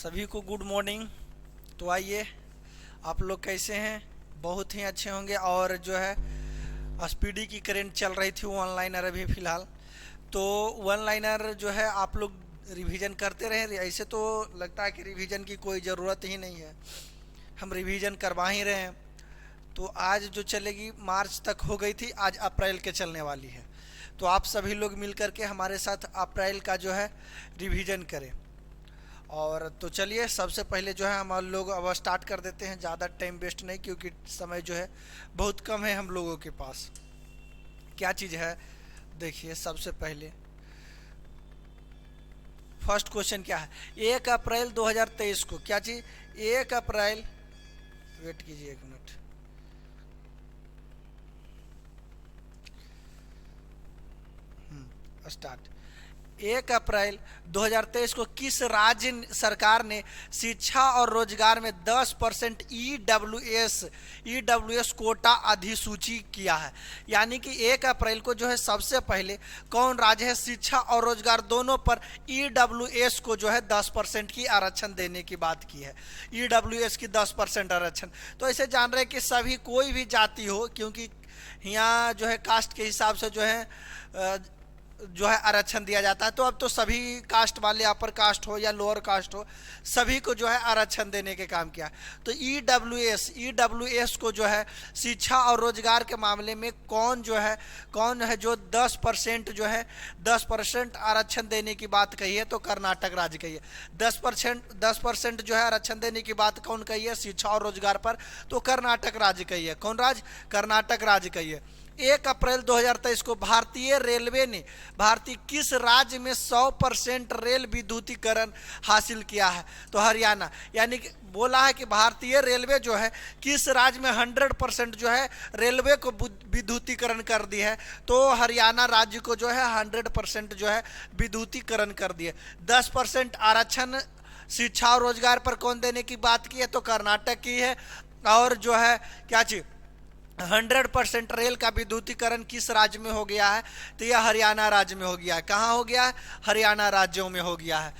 सभी को good morning. तो आइए, आप लोग कैसे हैं? बहुत ही अच्छे होंगे। और जो है स्पीडी की करेंट चल रही थी वन लाइनर अभी फ़िलहाल। तो वन लाइनर जो है आप लोग रिवीजन करते रहे। ऐसे तो लगता है कि रिवीजन की कोई ज़रूरत ही नहीं है, हम रिवीजन करवा ही रहे हैं। तो आज जो चलेगी मार्च तक हो गई थी, आज अप्रैल के चलने वाली है। तो आप सभी लोग मिल करके हमारे साथ अप्रैल का जो है रिवीजन करें। और तो चलिए, सबसे पहले जो है हम लोग अब स्टार्ट कर देते हैं, ज़्यादा टाइम वेस्ट नहीं, क्योंकि समय जो है बहुत कम है हम लोगों के पास। क्या चीज़ है देखिए, सबसे पहले फर्स्ट क्वेश्चन क्या है। 1 अप्रैल 2023 को क्या चीज़ 1 अप्रैल, वेट कीजिए 1 मिनट। स्टार्ट। 1 अप्रैल 2023 को किस राज्य सरकार ने शिक्षा और रोजगार में 10% ईडब्ल्यूएस कोटा अधिसूची किया है? यानी कि 1 अप्रैल को जो है सबसे पहले कौन राज्य है शिक्षा और रोजगार दोनों पर ईडब्ल्यूएस को जो है 10% की आरक्षण देने की बात की है। ईडब्ल्यूएस की 10% आरक्षण। तो ऐसे जान रहे हैं कि सभी कोई भी जाति हो, क्योंकि यहाँ जो है कास्ट के हिसाब से जो है आरक्षण दिया जाता है। तो अब तो सभी कास्ट वाले, अपर कास्ट हो या लोअर कास्ट हो, सभी को जो है आरक्षण देने के काम किया। तो ईडब्ल्यूएस को जो है शिक्षा और रोजगार के मामले में कौन है जो 10% आरक्षण देने की बात कही है? तो कर्नाटक राज्य कही है। 10% जो है आरक्षण देने की बात कौन कही है शिक्षा और रोजगार पर? तो कर्नाटक राज्य कही है। कौन राज्य? कर्नाटक राज्य कही है। 1 अप्रैल 2023 को भारतीय रेलवे ने भारतीय किस राज्य में 100% रेल विद्युतीकरण हासिल किया है? तो हरियाणा। यानी कि बोला है कि भारतीय रेलवे जो है किस राज्य में 100% जो है रेलवे को विद्युतीकरण कर दी है? तो हरियाणा राज्य को जो है 100% जो है विद्युतीकरण कर दिए। 10% आरक्षण शिक्षा और रोजगार पर कौन देने की बात की है? तो कर्नाटक की है। और जो है क्या चीज 100% रेल का विद्युतीकरण किस राज्य में हो गया है? तो यह हरियाणा राज्य में हो गया है। कहाँ हो गया है? हरियाणा राज्यों में हो गया है।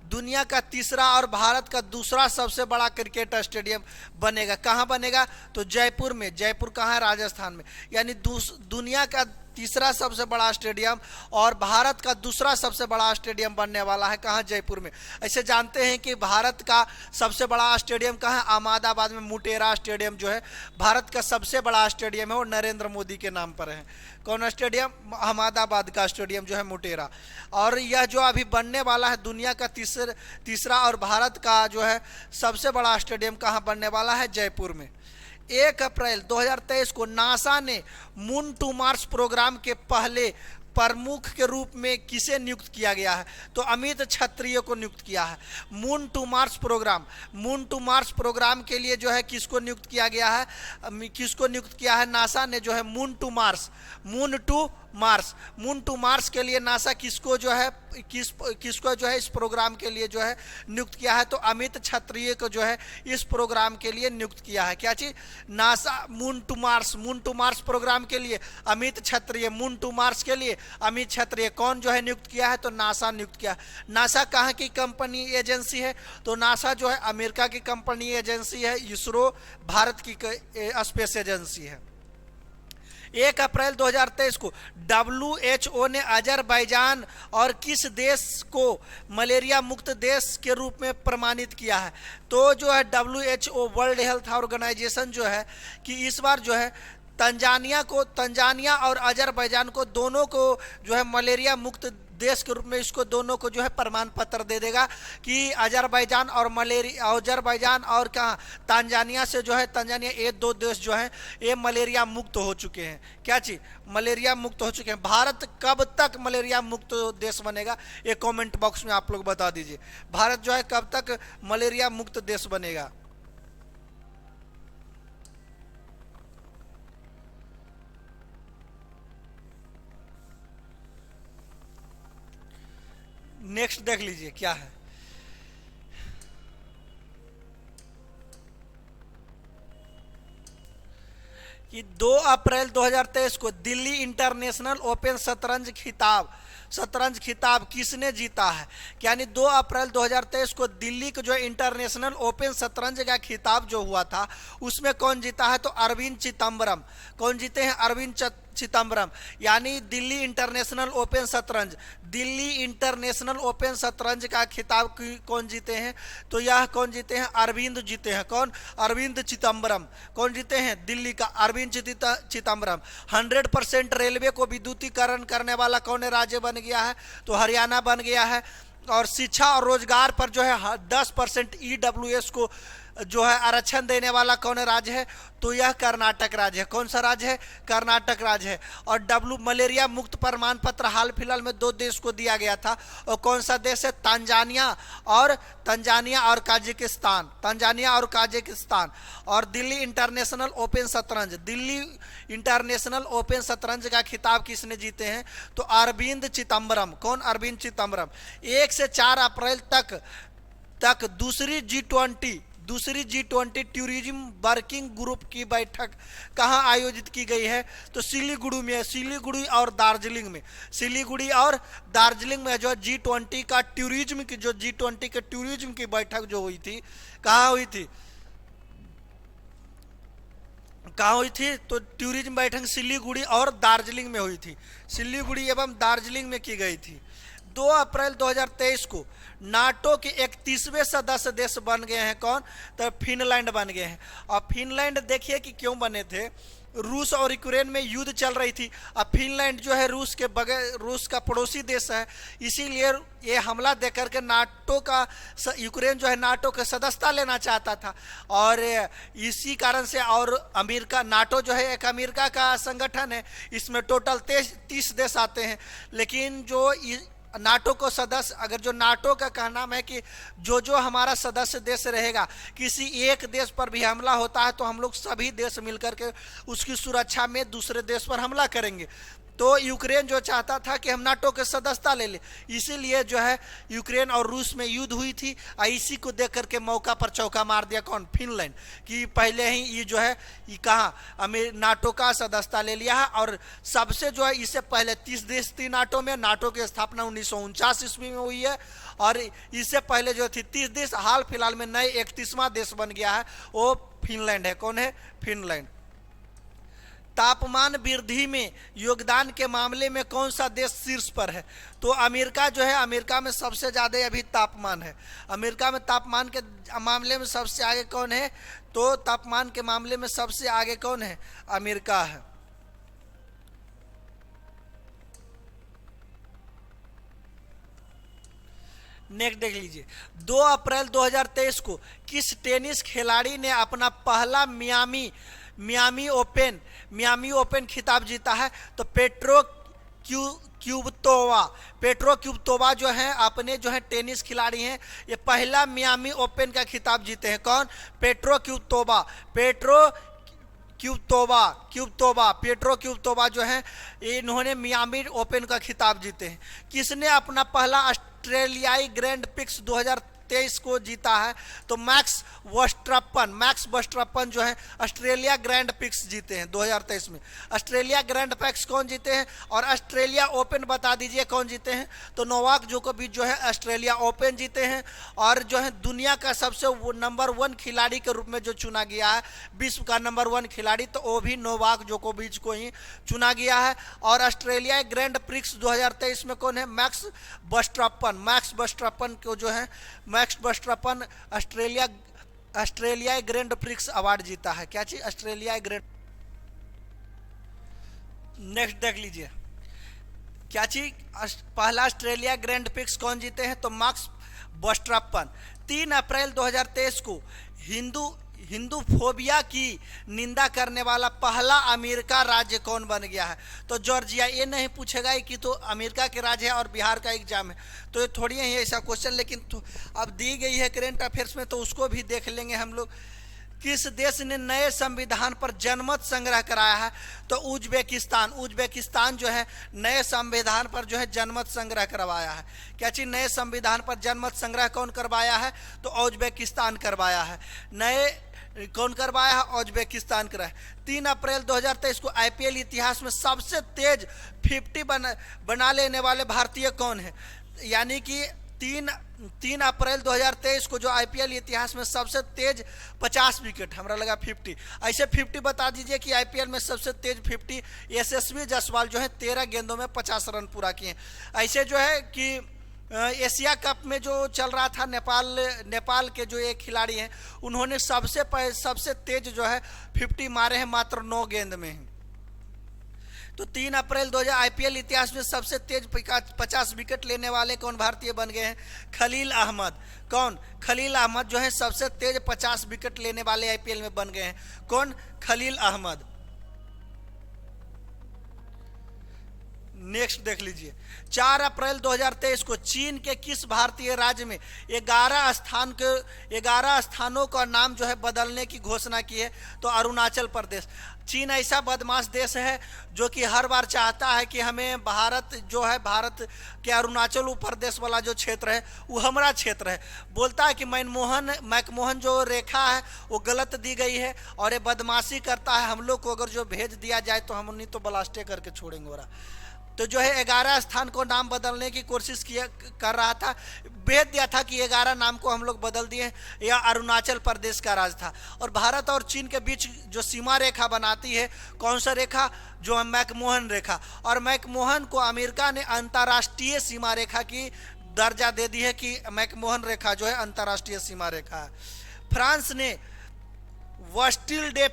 दुनिया का तीसरा और भारत का दूसरा सबसे बड़ा क्रिकेट स्टेडियम बनेगा। कहाँ बनेगा? तो जयपुर में। जयपुर कहाँ है? राजस्थान में। यानी दुनिया का तीसरा सबसे बड़ा स्टेडियम और भारत का दूसरा सबसे बड़ा स्टेडियम बनने वाला है। कहाँ? जयपुर में। ऐसे जानते हैं कि भारत का सबसे बड़ा स्टेडियम कहाँ है? अहमदाबाद में मोटेरा स्टेडियम जो है भारत का सबसे बड़ा स्टेडियम है, वो नरेंद्र मोदी के नाम पर है। कौन स्टेडियम? अहमदाबाद का स्टेडियम जो है मोटेरा। और यह जो अभी बनने वाला है दुनिया का तीसरा और भारत का जो है सबसे बड़ा स्टेडियम कहाँ बनने वाला है? जयपुर में। 1 अप्रैल 2023 को नासा ने मून टू मार्स प्रोग्राम के पहले प्रमुख के रूप में किसे नियुक्त किया गया है? तो अमित क्षत्रिय को नियुक्त किया है। मून टू मार्स प्रोग्राम के लिए जो है किसको नियुक्त किया गया है? किसको नियुक्त किया है? नासा ने जो है मून टू मार्स के लिए नासा किसको जो है इस प्रोग्राम के लिए जो है नियुक्त किया है? तो अमित क्षत्रिय को जो है इस प्रोग्राम के लिए नियुक्त किया है। क्या चीज? NASA moon to Mars programme के लिए Amit Kshatriya, moon to Mars के लिए अमित क्षत्रिय कौन जो है नियुक्त किया है? तो नासा नियुक्त किया। नासा कहाँ की कंपनी एजेंसी है? तो नासा जो है अमेरिका की कंपनी एजेंसी है। इसरो भारत की स्पेस एजेंसी है। 1 अप्रैल 2023 को WHO ने अजरबैजान और किस देश को मलेरिया मुक्त देश के रूप में प्रमाणित किया है? तो जो है WHO वर्ल्ड हेल्थ ऑर्गेनाइजेशन जो है कि इस बार जो है तंजानिया और अजरबैजान को दोनों को जो है मलेरिया मुक्त देश के रूप में इसको दोनों को जो है प्रमाण पत्र दे देगा कि अजरबैजान और कहाँ तंजानिया से जो है तंजानिया, ये दो देश जो है ये मलेरिया मुक्त हो चुके हैं। क्या चीज? मलेरिया मुक्त हो चुके हैं। भारत कब तक मलेरिया मुक्त देश बनेगा? ये कमेंट बॉक्स में आप लोग बता दीजिए। भारत जो है कब तक मलेरिया मुक्त देश बनेगा? नेक्स्ट देख लीजिए क्या है। कि 2 अप्रैल 2023 को दिल्ली इंटरनेशनल ओपन शतरंज खिताब किसने जीता है। यानी 2 अप्रैल 2023 को दिल्ली का जो इंटरनेशनल ओपन शतरंज का खिताब जो हुआ था उसमें कौन जीता है, तो अरविंद चिदम्बरम। कौन जीते हैं, अरविंद चिदम्बरम। यानी दिल्ली इंटरनेशनल ओपन शतरंज का खिताब कौन जीते हैं, तो यह कौन जीते हैं, अरविंद जीते हैं। कौन, अरविंद चिदम्बरम। कौन जीते हैं, दिल्ली का अरविंद चिदम्बरम। 100% रेलवे को विद्युतीकरण करने वाला कौन राज्य बन गया है, तो हरियाणा बन गया है। और शिक्षा और रोजगार पर जो है 10% EWS को जो है आरक्षण देने वाला कौन राज्य है, तो यह कर्नाटक राज्य है। कौन सा राज्य है, कर्नाटक राज्य है। और मलेरिया मुक्त प्रमाण पत्र हाल फिलहाल में 2 देश को दिया गया था, और कौन सा देश है, तंजानिया और काजाकिस्तान। और दिल्ली इंटरनेशनल ओपन शतरंज का खिताब किसने जीते हैं, तो अरविंद चिदम्बरम। कौन, अरविंद चिदम्बरम। 1 से 4 अप्रैल तक दूसरी G20 टूरिज्म वर्किंग ग्रुप की बैठक कहाँ आयोजित की गई है, तो सिलीगुड़ी और दार्जिलिंग में जो G20 का टूरिज्म की बैठक जो हुई थी, कहाँ हुई थी, तो टूरिज्म बैठक सिलीगुड़ी और दार्जिलिंग में हुई थी। सिलीगुड़ी एवं दार्जिलिंग में की गई थी। 2 अप्रैल 2023 को नाटो के 31वें सदस्य देश बन गए हैं कौन, तो फिनलैंड बन गए हैं। और फिनलैंड देखिए कि क्यों बने थे, रूस और यूक्रेन में युद्ध चल रही थी। अब फिनलैंड जो है रूस का पड़ोसी देश है, इसीलिए ये हमला देकर के यूक्रेन जो है नाटो का सदस्यता लेना चाहता था। और इसी कारण से, और अमेरिका, नाटो जो है एक अमेरिका का संगठन है, इसमें टोटल 30 देश आते हैं। लेकिन जो नाटो को सदस्य, अगर जो नाटो का कहना है कि जो हमारा सदस्य देश रहेगा, किसी एक देश पर भी हमला होता है तो हम लोग सभी देश मिलकर के उसकी सुरक्षा में दूसरे देश पर हमला करेंगे। तो यूक्रेन जो चाहता था कि हम नाटो के सदस्यता ले ले, इसीलिए जो है यूक्रेन और रूस में युद्ध हुई थी। इसी को देख करके मौका पर चौका मार दिया कौन, फिनलैंड, कि पहले ही ये जो है ये कहाँ नाटो का सदस्यता ले लिया है। और सबसे जो है इससे पहले 30 देश थी नाटो में। नाटो की स्थापना 1949 ईस्वी में हुई है, और इससे पहले जो थी 30 देश, हाल फिलहाल में नए 31वां देश बन गया है, वो फिनलैंड है। कौन है, फिनलैंड। तापमान वृद्धि में योगदान के मामले में कौन सा देश शीर्ष पर है, तो अमेरिका जो है, अमेरिका में सबसे ज़्यादा अभी तापमान है। अमेरिका में तापमान के मामले में सबसे आगे कौन है, तो तापमान के मामले में सबसे आगे कौन है, अमेरिका है। नेक्स्ट देख लीजिए, 2 अप्रैल 2023 को किस टेनिस खिलाड़ी ने अपना पहला मियामी ओपन खिताब जीता है, तो पेट्रो क्विटोवा जो है अपने जो है टेनिस खिलाड़ी हैं, ये पहला मियामी ओपन का खिताब जीते हैं। कौन, पेट्रो क्विटोवा जो है इन्होंने मियामी ओपन का खिताब जीते हैं। किसने अपना पहला ऑस्ट्रेलियाई ग्रैंड प्रिक्स 2023 को जीता है, तो मैक्स वर्स्टरपन जो है ऑस्ट्रेलिया ग्रैंड प्रिक्स जीते हैं 2023 में। ऑस्ट्रेलिया ग्रैंड प्रिक्स कौन जीते हैं, और ऑस्ट्रेलिया ओपन बता दीजिए कौन जीते हैं, तो नोवाक जोकोविच जो है ऑस्ट्रेलिया ओपन जीते हैं। और जो है दुनिया का सबसे नंबर 1 खिलाड़ी के रूप में जो चुना गया है, विश्व का नंबर 1 खिलाड़ी, तो वो भी नोवाक जोकोविच को ही चुना गया है। और ऑस्ट्रेलिया ग्रैंड प्रिक्स 2023 में कौन है, मैक्स वर्स्टरपन को जो है, Max Verstappen Australia grand prix award जीता है। क्या चीज, ऑस्ट्रेलिया ग्रैंड। नेक्स्ट देख लीजिए, क्या चीज, पहला ऑस्ट्रेलिया ग्रैंड प्रिक्स कौन जीते हैं, तो मैक्स वर्स्टरपन। 3 अप्रैल 2023 को हिंदू फोबिया की निंदा करने वाला पहला अमेरिका राज्य कौन बन गया है, तो जॉर्जिया। ये नहीं पूछेगा कि तो अमेरिका के राज्य है और बिहार का एग्जाम है, तो ये थोड़ी है ऐसा क्वेश्चन, लेकिन तो अब दी गई है करेंट अफेयर्स में, तो उसको भी देख लेंगे हम लोग। किस देश ने नए संविधान पर जनमत संग्रह कराया है, तो उज्बेकिस्तान जो है नए संविधान पर जो है जनमत संग्रह करवाया है। क्या चीज, नए संविधान पर जनमत संग्रह कौन करवाया है, तो उज्बेकिस्तान करवाया है। कौन करवाया है? उज्बेकिस्तान कराया। 3 अप्रैल 2023 को आईपीएल इतिहास में सबसे तेज 50 बना लेने वाले भारतीय कौन है? यानी कि 3 अप्रैल 2023 को जो आईपीएल इतिहास में सबसे तेज 50 विकेट, हमरा लगा 50, ऐसे 50 बता दीजिए कि आईपीएल में सबसे तेज 50 यशस्वी जायसवाल जो है 13 गेंदों में 50 रन पूरा किए। ऐसे जो है कि एशिया कप में जो चल रहा था, नेपाल के जो एक खिलाड़ी हैं उन्होंने सबसे तेज जो है 50 मारे हैं मात्र 9 गेंद में। तो 3 अप्रैल 2000 आईपीएल इतिहास में सबसे तेज 50 विकेट लेने वाले कौन भारतीय बन गए हैं? खलील अहमद। कौन? खलील अहमद जो है सबसे तेज 50 विकेट लेने वाले आईपीएल में बन गए हैं। कौन? खलील अहमद। नेक्स्ट देख लीजिए, 4 अप्रैल 2023 को चीन के किस भारतीय राज्य में 11 स्थानों का नाम जो है बदलने की घोषणा की है? तो अरुणाचल प्रदेश। चीन ऐसा बदमाश देश है जो कि हर बार चाहता है कि हमें भारत भारत के अरुणाचल प्रदेश वाला जो क्षेत्र है वो हमारा क्षेत्र है। बोलता है कि मैकमोहन जो रेखा है वो गलत दी गई है और ये बदमाशी करता है, हम लोग को अगर जो भेज दिया जाए तो हम उन्हीं तो ब्लास्टे करके छोड़ेंगे। हो रहा तो जो है 11 स्थान को नाम बदलने की कोशिश कर रहा था, भेज दिया था कि 11 नाम को हम लोग बदल दिए। यह अरुणाचल प्रदेश का राज था। और भारत और चीन के बीच जो सीमा रेखा बनाती है, कौन सा रेखा? जो मैकमोहन रेखा। और मैकमोहन को अमेरिका ने अंतर्राष्ट्रीय सीमा रेखा की दर्जा दे दी है कि मैकमोहन रेखा जो है अंतर्राष्ट्रीय सीमा रेखा है। फ्रांस ने बस्टिल डे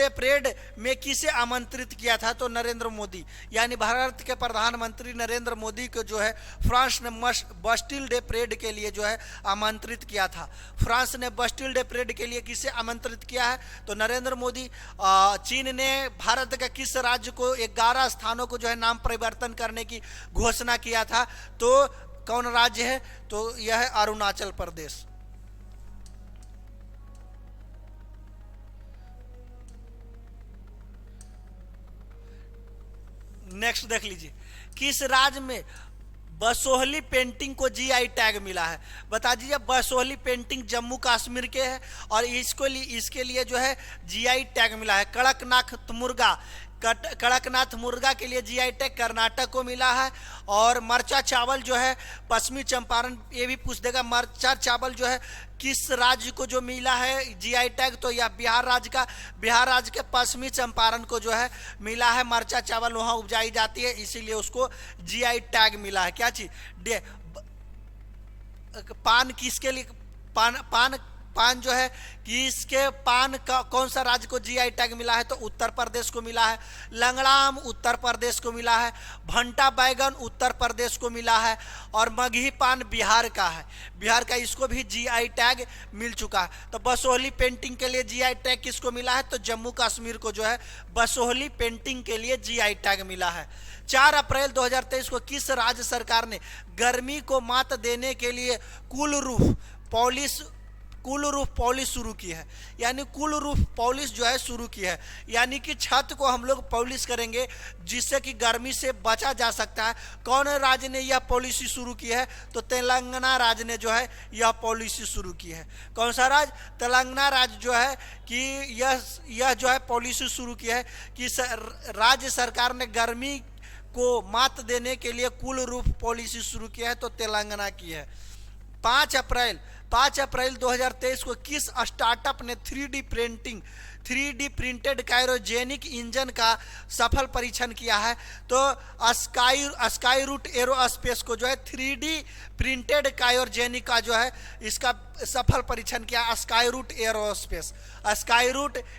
परेड में किसे आमंत्रित किया था? तो नरेंद्र मोदी, यानी भारत के प्रधानमंत्री नरेंद्र मोदी को जो है फ्रांस ने बस्टिल डे परेड के लिए जो है आमंत्रित किया था। फ्रांस ने बस्टिल डे परेड के लिए किसे आमंत्रित किया है? तो नरेंद्र मोदी। चीन ने भारत के किस राज्य को 11 स्थानों को जो है नाम परिवर्तन करने की घोषणा किया था? तो कौन राज्य है? तो यह है अरुणाचल प्रदेश। नेक्स्ट देख लीजिए, किस राज्य में बसोहली पेंटिंग को जीआई टैग मिला है? बता दीजिए। बसोहली पेंटिंग जम्मू कश्मीर के है और इसके लिए जो है जीआई टैग मिला है। कड़कनाथ मुर्गा के लिए जीआई टैग कर्नाटक को मिला है। और मरचा चावल जो है पश्चिमी चंपारण, ये भी पूछ देगा, मरचा चावल जो है किस राज्य को जो मिला है जीआई टैग? तो यह बिहार राज्य के पश्चिमी चंपारण को जो है मिला है। मरचा चावल वहाँ उपजाई जाती है, इसीलिए उसको जीआई टैग मिला है। क्या चीज? पान किसके लिए? पान जो है कि इसके पान का कौन सा राज्य को जीआई टैग मिला है? तो उत्तर प्रदेश को मिला है। लंगड़ाम उत्तर प्रदेश को मिला है। भंटा बैगन उत्तर प्रदेश को मिला है। और मगही पान बिहार का है, बिहार का, इसको भी जीआई टैग मिल चुका है। तो बसोहली पेंटिंग के लिए जीआई टैग किसको मिला है? तो जम्मू कश्मीर को जो है बसोहली पेंटिंग के लिए जीआई टैग मिला है। 4 अप्रैल 2023 को किस राज्य सरकार ने गर्मी को मात देने के लिए कूल रूफ पॉलिश शुरू की है? यानी कूल रूफ पॉलिश जो है शुरू की है, यानी कि छत को हम लोग पॉलिश करेंगे जिससे कि गर्मी से बचा जा सकता है। कौन राज्य ने यह पॉलिसी शुरू की है? तो तेलंगाना राज्य ने जो है यह पॉलिसी शुरू की है। कौन सा राज्य? तेलंगाना राज्य जो है कि यह जो है पॉलिसी शुरू की है कि राज्य सरकार ने गर्मी को मात देने के लिए कूल रूफ पॉलिसी शुरू किया है, तो तेलंगाना की है। 5 अप्रैल 2023 को किस स्टार्टअप ने 3D प्रिंटेड क्रायोजेनिक इंजन का सफल परीक्षण किया है? तो स्काई रूट एरोस्पेस को जो है 3D प्रिंटेड क्रायोजेनिक का जो है इसका सफल परीक्षण किया। स्काई रूट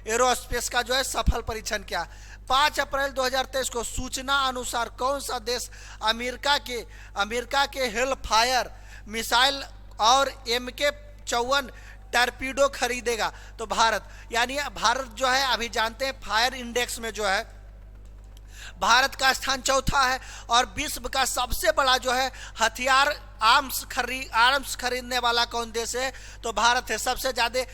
एरोस्पेस का जो है सफल परीक्षण किया। 5 अप्रैल 2023 को सूचना अनुसार कौन सा देश अमेरिका के हेलफायर मिसाइल और MK-54 टॉर्पीडो खरीदेगा? तो भारत, यानी भारत जो है अभी जानते हैं फायर इंडेक्स में जो है भारत का स्थान 4था है। और विश्व का सबसे बड़ा जो है हथियार आर्म्स खरीदने वाला कौन देश है? तो भारत है। सबसे ज्यादा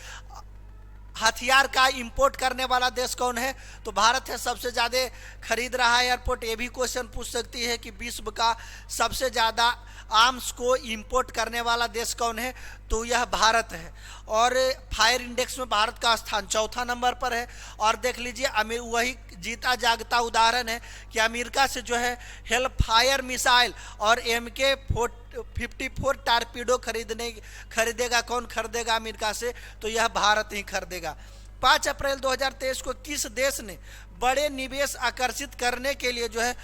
हथियार का इंपोर्ट करने वाला देश कौन है? तो भारत है। सबसे ज़्यादा खरीद रहा है एयरपोर्ट। ये भी क्वेश्चन पूछ सकती है कि विश्व का सबसे ज़्यादा आर्म्स को इंपोर्ट करने वाला देश कौन है? तो यह भारत है। और फायर इंडेक्स में भारत का स्थान चौथा नंबर पर है। और देख लीजिए वही जीता जागता उदाहरण है कि अमेरिका से जो है हेल फायर मिसाइल और MK-54 टारपीडो खरीदेगा। कौन खरीदेगा अमेरिका से? तो यह भारत ही खरीदेगा। 5 अप्रैल 2023 को किस देश ने बड़े निवेश आकर्षित करने के लिए जो है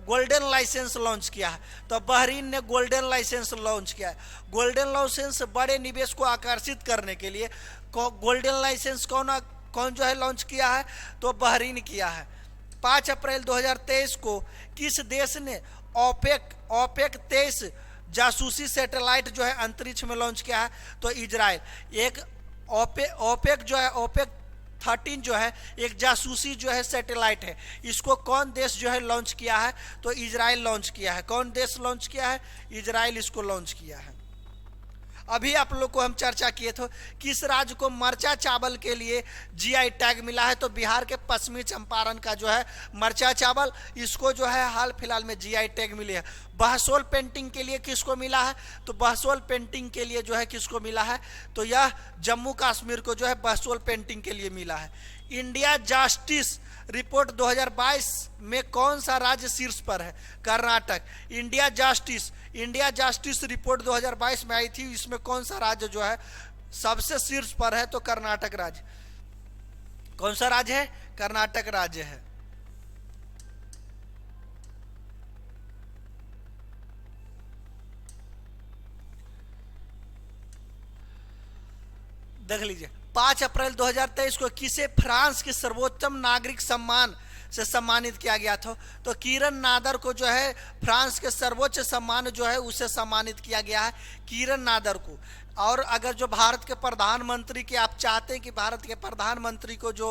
गोल्डन लाइसेंस लॉन्च किया है? तो बहरीन ने गोल्डन लाइसेंस लॉन्च किया है। गोल्डन लाइसेंस बड़े निवेश को आकर्षित करने के लिए गोल्डन लाइसेंस कौन जो है लॉन्च किया है? तो बहरीन किया है। 5 अप्रैल 2023 को किस देश ने ओपेक 23 जासूसी सैटेलाइट जो है अंतरिक्ष में लॉन्च किया है? तो इजराइल। एक ओपेक 13 जो है एक जासूसी जो है सैटेलाइट है। इसको कौन देश जो है लॉन्च किया है? तो इजराइल लॉन्च किया है। कौन देश लॉन्च किया है? इजराइल इसको लॉन्च किया है। अभी आप लोग को हम चर्चा किए थे किस राज्य को मरचा चावल के लिए GI टैग मिला है? तो बिहार के पश्चिमी चंपारण का जो है मरचा चावल, इसको जो है हाल फिलहाल में GI टैग मिले है। बहसोल पेंटिंग के लिए किसको मिला है? तो बहसोल पेंटिंग के लिए जो है किसको मिला है? तो यह जम्मू कश्मीर को जो है बहसोल पेंटिंग के लिए मिला है। इंडिया जस्टिस रिपोर्ट 2022 में कौन सा राज्य शीर्ष पर है? कर्नाटक। इंडिया जस्टिस रिपोर्ट 2022 में आई थी, इसमें कौन सा राज्य जो है सबसे शीर्ष पर है? तो कर्नाटक राज्य। कौन सा राज्य है? कर्नाटक राज्य है। देख लीजिए 5 अप्रैल 2023 को किसे फ्रांस के सर्वोच्च नागरिक सम्मान से सम्मानित किया गया था? तो किरण नादर को जो है फ्रांस के सर्वोच्च सम्मान जो है उसे सम्मानित किया गया है, किरण नादर को। और अगर जो भारत के प्रधानमंत्री के आप चाहते हैं कि भारत के प्रधानमंत्री को जो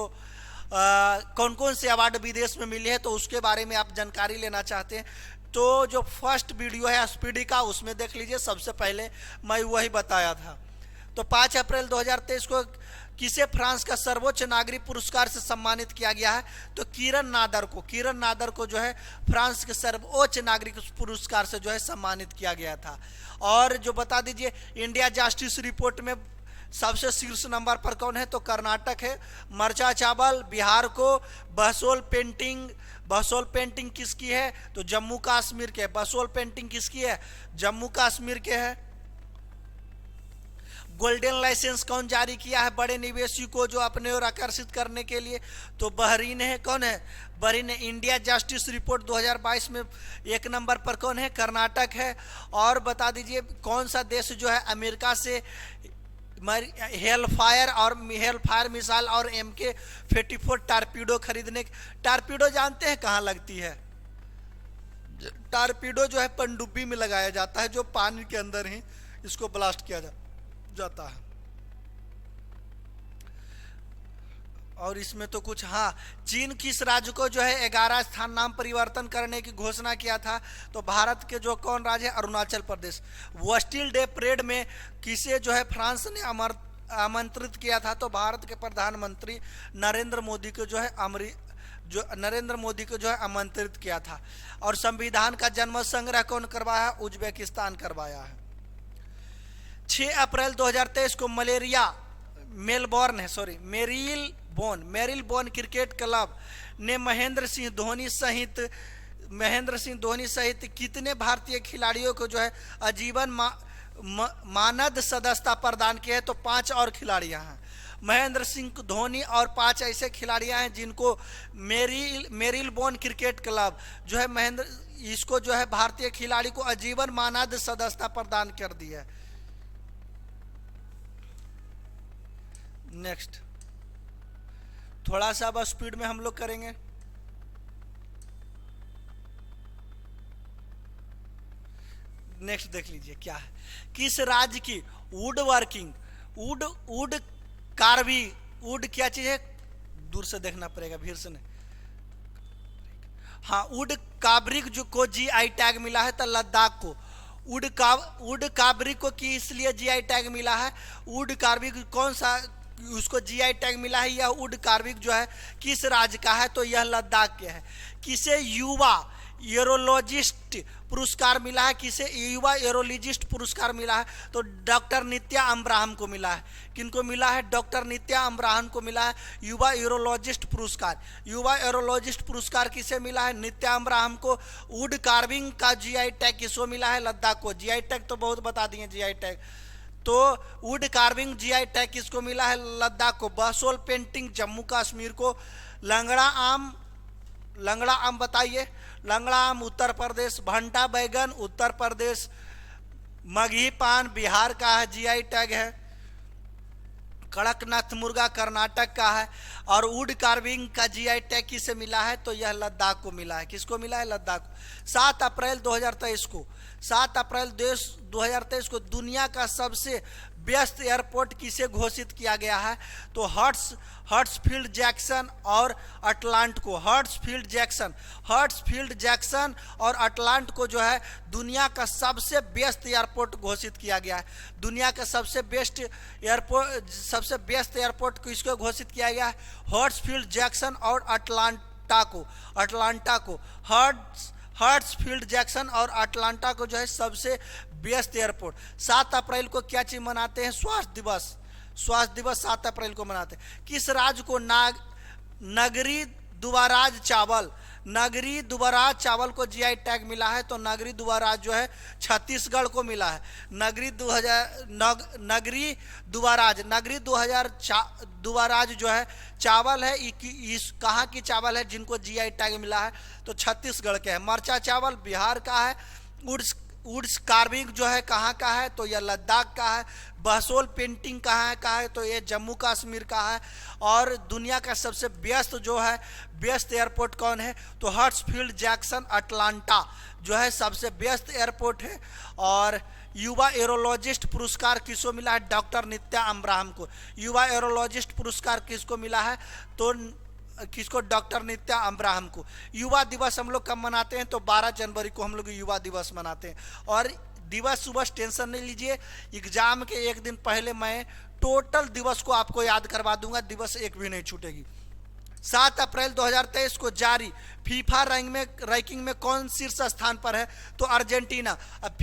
कौन कौन से अवार्ड विदेश में मिले हैं तो उसके बारे में आप जानकारी लेना चाहते हैं तो जो फर्स्ट वीडियो है स्पीडी का उसमें देख लीजिए। सबसे पहले मैं वही बताया था। तो 5 अप्रैल 2023 को किसे फ्रांस का सर्वोच्च नागरिक पुरस्कार से सम्मानित किया गया है? तो किरण नादर को जो है फ्रांस के सर्वोच्च नागरिक पुरस्कार से जो है सम्मानित किया गया था। और जो बता दीजिए इंडिया जस्टिस रिपोर्ट में सबसे शीर्ष नंबर पर कौन है? तो कर्नाटक है। मरचा चावल बिहार को। बहसोल पेंटिंग किसकी है? तो जम्मू कश्मीर के। बहसोल पेंटिंग किसकी है? जम्मू कश्मीर के है। गोल्डन लाइसेंस कौन जारी किया है बड़े निवेशी को जो अपने ओर आकर्षित करने के लिए? तो बहरीन है। कौन है? बहरीन है। इंडिया जस्टिस रिपोर्ट 2022 में 1 नंबर पर कौन है? कर्नाटक है। और बता दीजिए कौन सा देश जो है अमेरिका से हेल फायर मिसाइल और MK-54 टारपीडो खरीदने? टारपीडो जानते हैं कहाँ लगती है? टारपीडो जो है पनडुब्बी में लगाया जाता है जो पानी के अंदर ही इसको ब्लास्ट किया जाता है। और इसमें तो कुछ चीन किस राज्य को जो है 11 स्थान नाम परिवर्तन करने की घोषणा किया था? तो भारत के जो कौन राज्य है? अरुणाचल प्रदेश। बस्टिल डे परेड में किसे जो है फ्रांस ने आमंत्रित किया था? तो भारत के प्रधानमंत्री नरेंद्र मोदी को जो है आमंत्रित किया था। और संविधान का जन्म संग्रह कौन करवाया? उज्बेकिस्तान करवाया है। 6 अप्रैल 2023 को मेरिलबोर्न क्रिकेट क्लब ने महेंद्र सिंह धोनी सहित कितने भारतीय खिलाड़ियों को जो है आजीवन मानद सदस्यता प्रदान की है? तो 5 और खिलाड़ियां हैं। महेंद्र सिंह धोनी और 5 ऐसे खिलाड़ियां हैं जिनको मेरिलबोर्न क्रिकेट क्लब जो है इसको जो है भारतीय खिलाड़ी को आजीवन मानद सदस्यता प्रदान कर दी है। नेक्स्ट थोड़ा सा बस स्पीड में हम लोग करेंगे। नेक्स्ट देख लीजिए क्या है। किस राज्य की वुड क्या चीज है? दूर से देखना पड़ेगा, भीड़ से नहीं। वुड कार्विंग जो को GI टैग मिला है? तो लद्दाख को। वुड कार्विंग को इसलिए GI टैग मिला है? वुड कार्विंग उसको जीआई टैग मिला है। यह वुड कार्विंग जो है किस राज्य का है, तो यह लद्दाख के है। किसे युवा एरोलॉजिस्ट पुरस्कार मिला है, किसे युवा एरोलॉजिस्ट पुरस्कार मिला है, तो डॉक्टर नित्या अमब्राहम को मिला है। किनको मिला है, डॉक्टर नित्या अमब्राहम को मिला है युवा एरोलॉजिस्ट पुरस्कार। युवा एरोलॉजिस्ट पुरस्कार किसे मिला है, नित्या अमब्राहम को। वुड कार्विंग का जीआई टैग किसको मिला है, लद्दाख को। जीआई टैग तो बहुत बता दिए, जीआई टैग तो वुड कार्विंग जीआई टैग किसको मिला है, लद्दाख को। बसोल पेंटिंग जम्मू कश्मीर को। लंगड़ा आम बताइए, लंगड़ा आम उत्तर प्रदेश। भंटा बैगन उत्तर प्रदेश। मगही पान बिहार का है, जीआई टैग है। कड़कनाथ मुर्गा कर्नाटक का है। और वुड कार्विंग का जीआई टैग किसे मिला है, तो यह लद्दाख को मिला है। किसको मिला है, लद्दाख को। 7 अप्रैल 2023 को 7 अप्रैल 2023 को दुनिया का सबसे व्यस्त एयरपोर्ट किसे घोषित किया गया है, तो हर्ट्सफील्ड जैक्सन और अटलांट को। हर्ट्सफील्ड जैक्सन और अटलांट को जो है दुनिया का सबसे व्यस्त एयरपोर्ट घोषित किया गया है। दुनिया का सबसे व्यस्त एयरपोर्ट किसको घोषित किया गया है, हर्ट्सफील्ड जैक्सन और अटलांटा को। हर्ट्सफील्ड जैक्सन और अटलांटा को जो है सबसे व्यस्त एयरपोर्ट। 7 अप्रैल को क्या चीज मनाते हैं, स्वास्थ्य दिवस 7 अप्रैल को मनाते हैं। किस राज्य को नगरी दुबराज चावल को जीआई टैग मिला है, तो नगरी दुबराज जो है छत्तीसगढ़ को मिला है। नगरी दुबराज जो है चावल है, इस कहाँ की चावल है जिनको जीआई टैग मिला है, तो छत्तीसगढ़ के है। मरचा चावल बिहार का है। वुड्स कार्विंग जो है कहाँ का है, तो यह लद्दाख का है। बसोल पेंटिंग कहाँ का है, तो ये जम्मू कश्मीर का है। और दुनिया का सबसे व्यस्त एयरपोर्ट कौन है, तो हर्ट्सफील्ड जैक्सन अटलांटा जो है सबसे व्यस्त एयरपोर्ट है। और युवा एरोलॉजिस्ट पुरस्कार किसको मिला है, डॉक्टर नित्या अमब्राहम को। युवा एरोलॉजिस्ट पुरस्कार किसको मिला है, तो किसको, डॉक्टर नित्या अमब्राहम को। युवा दिवस हम लोग कब मनाते हैं, तो 12 जनवरी को हम लोग युवा दिवस मनाते हैं। और दिवस सुबह टेंशन नहीं लीजिए, एग्जाम के एक दिन पहले मैं टोटल दिवस को आपको याद करवा दूंगा, दिवस एक भी नहीं छूटेगी। 7 अप्रैल 2023 को जारी फीफा रैंकिंग में कौन शीर्ष स्थान पर है, तो अर्जेंटीना। अब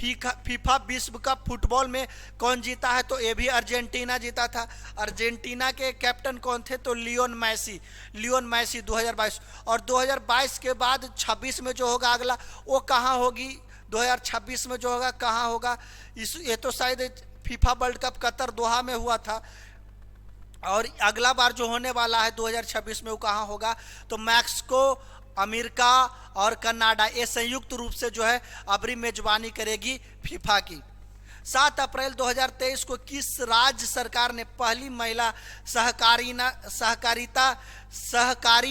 फीफा विश्व कप फुटबॉल में कौन जीता है, तो ये भी अर्जेंटीना जीता था। अर्जेंटीना के कैप्टन कौन थे, तो लियोन मैसी 2022। और 2022 के बाद 26 में जो होगा अगला, वो कहाँ होगी, 2026 में जो होगा कहाँ होगा, ये तो शायद फीफा वर्ल्ड कप कतर दोहा में हुआ था। और अगला बार जो होने वाला है 2026 में वो कहाँ होगा, तो मैक्सिको, अमेरिका और कनाडा, ये संयुक्त रूप से जो है अबरी मेजबानी करेगी फीफा की। 7 अप्रैल 2023 को किस राज्य सरकार ने पहली महिला सहकारी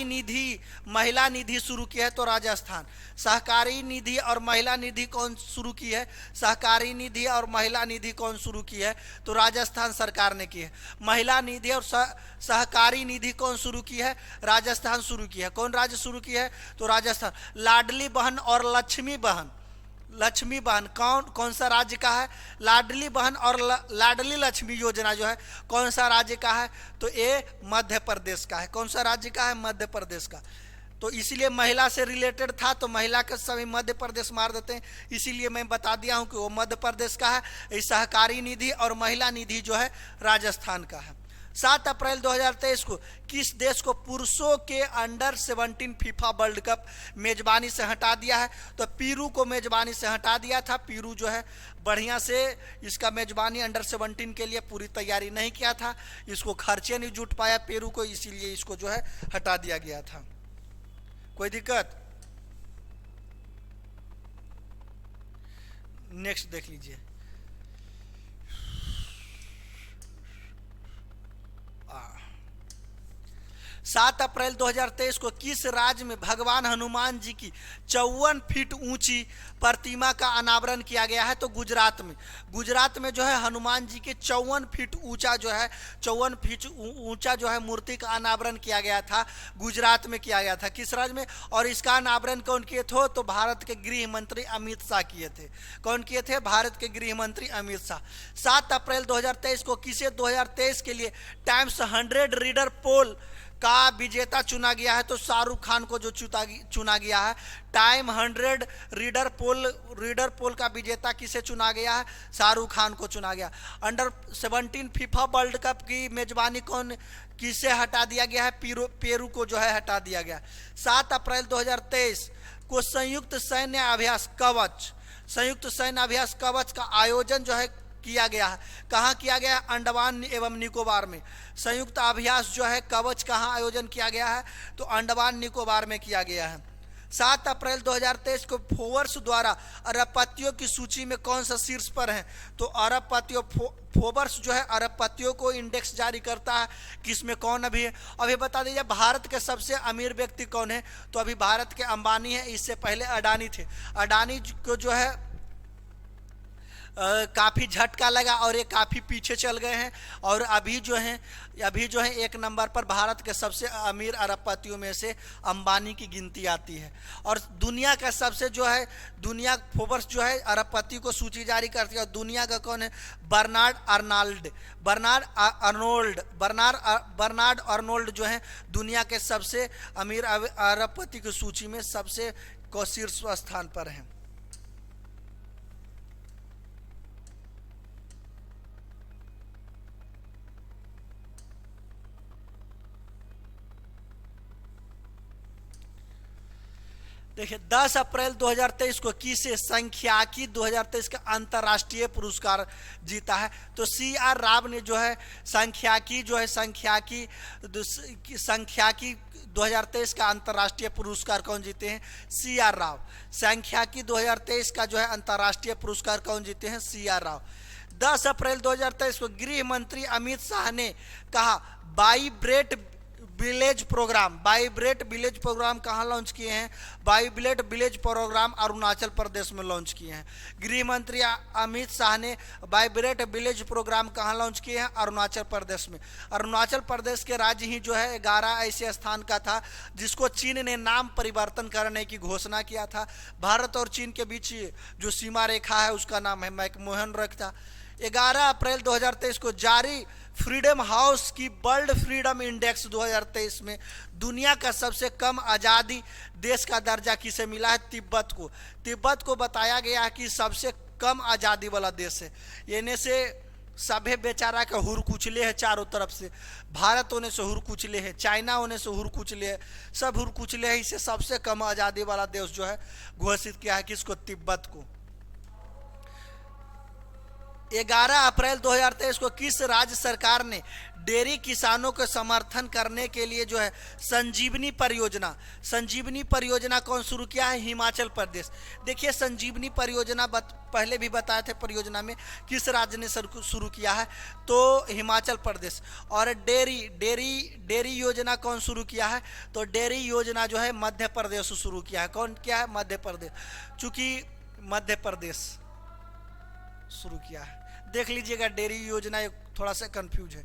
निधि महिला निधि शुरू की है, तो राजस्थान। सहकारी निधि और महिला निधि कौन शुरू की है, सहकारी निधि और महिला निधि कौन शुरू की है, तो राजस्थान सरकार ने की है। महिला निधि और सहकारी निधि कौन शुरू की है, राजस्थान शुरू की है। कौन राज्य शुरू की है, तो राजस्थान। लाडली बहन और लक्ष्मी बहन कौन सा राज्य का है, लाडली बहन और लाडली लक्ष्मी योजना जो है कौन सा राज्य का है, तो ये मध्य प्रदेश का है। कौन सा राज्य का है, मध्य प्रदेश का। तो इसीलिए महिला से रिलेटेड था, तो महिला के सभी मध्य प्रदेश मार देते हैं, इसीलिए मैं बता दिया हूं कि वो मध्य प्रदेश का है। सहकारी निधि और महिला निधि जो है राजस्थान का है। 7 अप्रैल 2023 को किस देश को पुरुषों के अंडर 17 फीफा वर्ल्ड कप मेजबानी से हटा दिया है, तो पेरू को मेजबानी से हटा दिया था। पेरू जो है बढ़िया से इसका मेजबानी अंडर 17 के लिए पूरी तैयारी नहीं किया था, इसको खर्चे नहीं जुट पाया पेरू को, इसीलिए इसको जो है हटा दिया गया था। कोई दिक्कत, नेक्स्ट देख लीजिए। 7 अप्रैल 2023 को किस राज्य में भगवान हनुमान जी की 54 फीट ऊंची प्रतिमा का अनावरण किया गया है? तो गुजरात में। गुजरात में जो है हनुमान जी के 54 फीट ऊंचा जो है 54 फीट ऊंचा जो है मूर्ति का अनावरण किया गया था, गुजरात में किया गया था। किस राज्य में? और इसका अनावरण कौन किए थे? तो भारत के गृह मंत्री अमित शाह किए थे। कौन किए थे? भारत के गृह मंत्री अमित शाह। 7 अप्रैल 2023 को किसे 2023 के लिए टाइम्स 100 रीडर पोल का विजेता चुना गया है? तो शाहरुख खान को जो चुना गया है। टाइम 100 रीडर पोल का विजेता किसे चुना गया है? शाहरुख खान को चुना गया। अंडर 17 फीफा वर्ल्ड कप की मेजबानी कौन किसे हटा दिया गया है? पेरू को जो है हटा दिया गया। 7 अप्रैल 2023 को संयुक्त सैन्य अभ्यास कवच का आयोजन जो है किया गया है। कहाँ किया गया है? अंडमान एवं निकोबार में। संयुक्त अभ्यास जो है कवच कहाँ आयोजन किया गया है? तो अंडमान निकोबार में किया गया है। 7 अप्रैल 2023 को फोर्ब्स द्वारा अरबपतियों की सूची में कौन सा शीर्ष पर है? तो फोर्ब्स जो है अरबपतियों को इंडेक्स जारी करता है, किसमें कौन अभी है? अभी बता दीजिए भारत के सबसे अमीर व्यक्ति कौन है? तो अभी भारत के अंबानी है, इससे पहले अडानी थे। अडानी को जो है काफ़ी झटका लगा और ये काफ़ी पीछे चल गए हैं, और अभी जो है एक नंबर पर भारत के सबसे अमीर अरबपतियों में से अंबानी की गिनती आती है। और दुनिया का सबसे जो है फोर्ब्स जो है अरबपति को सूची जारी करती है, और दुनिया का कौन है? बर्नार्ड अर्नोल्ड जो है दुनिया के सबसे अमीर अरबपति की सूची में सबसे शीर्ष स्थान पर है। देखिए 10 अप्रैल 2023 को किसे सांख्यिकी 2023 का अंतर्राष्ट्रीय पुरस्कार जीता है? तो CR राव ने जो है सांख्यिकी 2023 का अंतर्राष्ट्रीय पुरस्कार कौन जीते हैं? CR राव। सांख्यिकी 2023 का जो है अंतर्राष्ट्रीय पुरस्कार कौन जीते हैं? CR राव। 10 अप्रैल 2023 को गृह मंत्री अमित शाह ने कहा वाइब्रेट विलेज प्रोग्राम कहाँ लॉन्च किए हैं? Vibrate village programme Arunachal Pradesh में लॉन्च किए हैं। गृह मंत्री अमित शाह ने वाइब्रेट विलेज प्रोग्राम कहाँ लॉन्च किए हैं? अरुणाचल प्रदेश में। अरुणाचल प्रदेश के राज्य ही जो है 11 ऐसे स्थान का था जिसको चीन ने नाम परिवर्तन करने की घोषणा किया था। भारत और चीन के बीच जो सीमा रेखा है उसका नाम है मैकमोहन रेखा। 11 अप्रैल 2023 को जारी फ्रीडम हाउस की वर्ल्ड फ्रीडम इंडेक्स 2023 में दुनिया का सबसे कम आज़ादी देश का दर्जा किसे मिला है? तिब्बत को बताया गया है कि सबसे कम आज़ादी वाला देश है। यानी से सभे बेचारा का हुर कुचले है चारों तरफ से। भारत होने से हुर कुचले है, चाइना होने से हुर कुचले है, सब हुर कुचले है। इसे सबसे कम आज़ादी वाला देश जो है घोषित किया है किसको? तिब्बत को। 11 अप्रैल 2023 को किस राज्य सरकार ने डेयरी किसानों को समर्थन करने के लिए जो है संजीवनी परियोजना कौन शुरू किया है? हिमाचल प्रदेश। देखिए संजीवनी परियोजना पहले भी बताए थे, परियोजना में किस राज्य ने शुरू किया है? तो हिमाचल प्रदेश। और डेयरी योजना कौन शुरू किया है? तो डेयरी योजना जो है मध्य प्रदेश शुरू किया है। कौन किया है? मध्य प्रदेश। चूंकि मध्य प्रदेश शुरू किया है, देख लीजिएगा डेयरी योजना थोड़ा सा कंफ्यूज है।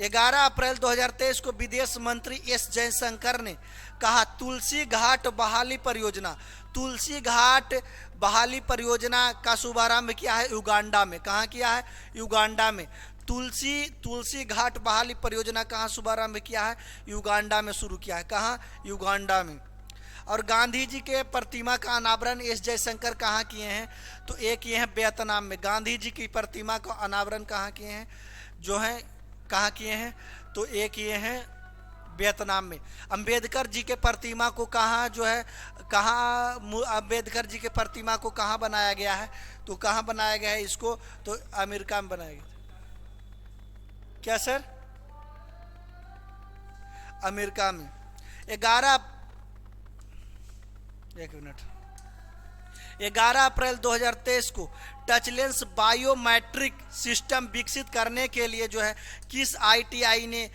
11 अप्रैल 2023 को विदेश मंत्री एस जयशंकर ने कहा तुलसी घाट बहाली परियोजना का शुभारंभ किया है युगांडा में। कहाँ किया है? युगांडा में। तुलसी घाट बहाली परियोजना कहाँ शुभारंभ किया है? युगांडा में शुरू किया है। कहाँ? युगांडा में। और गांधी जी के प्रतिमा का अनावरण एस जयशंकर कहाँ किए हैं? तो एक किए हैं वियतनाम में। गांधी जी की प्रतिमा का अनावरण कहाँ किए हैं? जो है कहाँ किए हैं? तो एक किए हैं वियतनाम में। अंबेडकर जी के प्रतिमा को कहाँ जो है अंबेडकर जी के प्रतिमा को कहाँ बनाया गया है? तो कहाँ बनाया गया है इसको? तो अमेरिका में बनाया गया। क्या सर? अमेरिका में। 11 अप्रैल 2023 को टचलेस बायोमेट्रिक सिस्टम विकसित करने के लिए जो है किस ITI ने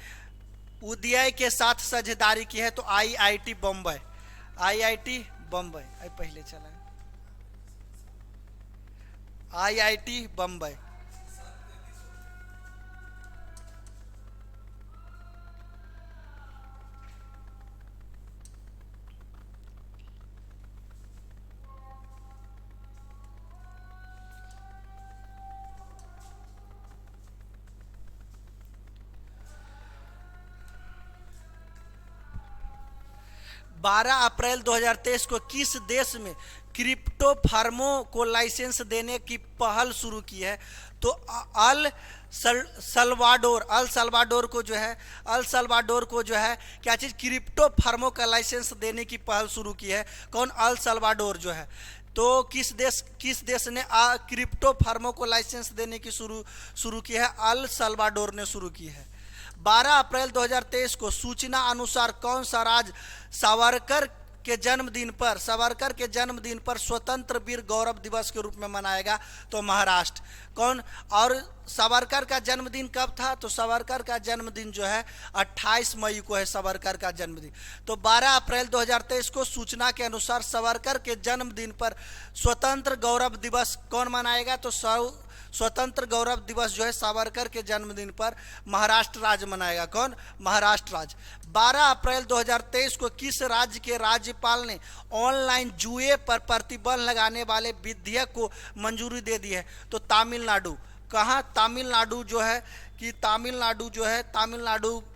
उदय के साथ साझेदारी की है तो आईआईटी बम्बई, आईआईटी बम्बई पहले चला, आईआईटी बम्बई। बारह अप्रैल 2023 को किस देश में क्रिप्टो फर्मों को लाइसेंस देने की पहल शुरू की है? तो अल सल्वाडोर, अल सल्वाडोर को जो है, अल सल्वाडोर को जो है क्या चीज़ क्रिप्टो फर्मों का लाइसेंस देने की पहल शुरू की है? कौन? अल सल्वाडोर जो है। तो किस देश ने क्रिप्टो फर्मों को लाइसेंस देने की शुरू की है? अल सल्वाडोर ने शुरू की है। 12 अप्रैल 2023 को सूचना अनुसार कौन सा राज्य सावरकर के जन्मदिन पर स्वतंत्र वीर गौरव दिवस के रूप में मनाएगा? तो महाराष्ट्र। कौन? और सावरकर का जन्मदिन कब था? तो सावरकर का जन्मदिन जो है 28 मई को है, सावरकर का जन्मदिन। तो 12 अप्रैल 2023 को सूचना के अनुसार सावरकर के जन्मदिन पर स्वतंत्र गौरव दिवस कौन मनाएगा? तो स्वतंत्र गौरव दिवस जो है सावरकर के जन्मदिन पर महाराष्ट्र राज्य मनाएगा। कौन? महाराष्ट्र राज्य। 12 अप्रैल 2023 को किस राज्य के राज्यपाल ने ऑनलाइन जुए पर प्रतिबंध लगाने वाले विधेयक को मंजूरी दे दी है? तो तमिलनाडु। कहाँ? तमिलनाडु जो है कि तमिलनाडु